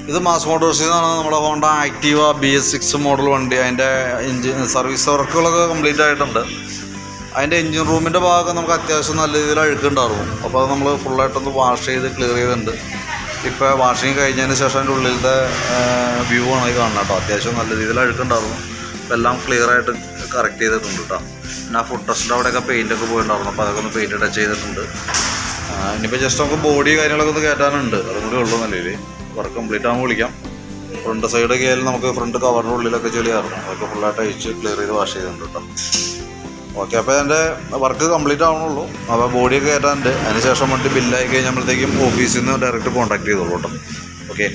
ഇത് മാസ് മോട്ടോഴ്സിൽ നിന്നാണ് നമ്മുടെ ഹോണ്ട ആക്റ്റീവ BS6 മോഡൽ വണ്ടി. അതിൻ്റെ എൻജിൻ സർവീസ് വർക്കുകളൊക്കെ കംപ്ലീറ്റ് ആയിട്ടുണ്ട്. അതിൻ്റെ എൻജിൻ റൂമിൻ്റെ ഭാഗം നമുക്ക് അത്യാവശ്യം നല്ല രീതിയിൽ അഴുക്കുണ്ടായിരുന്നു. അപ്പോൾ അത് നമ്മൾ ഫുള്ളായിട്ടൊന്ന് വാഷ് ചെയ്ത് ക്ലിയർ ചെയ്തിട്ടുണ്ട്. ഇപ്പോൾ വാഷിങ് കഴിഞ്ഞതിന് ശേഷം അതിൻ്റെ ഉള്ളിലത്തെ വ്യൂ ആണ് ഈ കാണുന്നത് കേട്ടോ. അത്യാവശ്യം നല്ല രീതിയിൽ അഴുക്കുണ്ടായിരുന്നു. അപ്പോൾ എല്ലാം ക്ലിയറായിട്ട് കറക്റ്റ് ചെയ്തിട്ടുണ്ട് കേട്ടോ. പിന്നെ ആ ഫുഡ് ടെസ്റ്റിൻ്റെ അവിടെയൊക്കെ പെയിൻറ്റൊക്കെ പോയിട്ടുണ്ടായിരുന്നു. അപ്പോൾ അതൊക്കെ ഒന്ന് പെയിൻറ്റ് ടച്ച് ചെയ്തിട്ടുണ്ട്. ഇനിയിപ്പോൾ ജസ്റ്റ് നമുക്ക് ബോഡി കാര്യങ്ങളൊക്കെ ഒന്ന് കയറ്റാനുണ്ട്. അതും കൂടി ഉള്ളൂ നല്ല രീതിയിൽ. വർക്ക് കംപ്ലീറ്റ് ആകുമ്പോൾ വിളിക്കാം. ഫ്രണ്ട് സൈഡൊക്കെ ആയാലും നമുക്ക് ഫ്രണ്ട് കവറിൻ്റെ ഉള്ളിലൊക്കെ ചെളിയായിരുന്നു. അതൊക്കെ ഫുള്ളായിട്ട് അഴിച്ച് ക്ലിയർ ചെയ്ത് വാഷ് ചെയ്തിട്ടുണ്ട് കേട്ടോ. ഓക്കെ, അപ്പോൾ എൻ്റെ വർക്ക് കംപ്ലീറ്റ് ആവണുള്ളൂ. അപ്പോൾ ബോഡിയൊക്കെ കയറ്റാനുണ്ട്. അതിന് ശേഷം വണ്ടി ബില്ലായി കഴിഞ്ഞപ്പോഴത്തേക്കും ഓഫീസിൽ നിന്ന് ഡയറക്റ്റ് കോൺടാക്ട് ചെയ്തോളൂ കേട്ടോ. ഓക്കെ.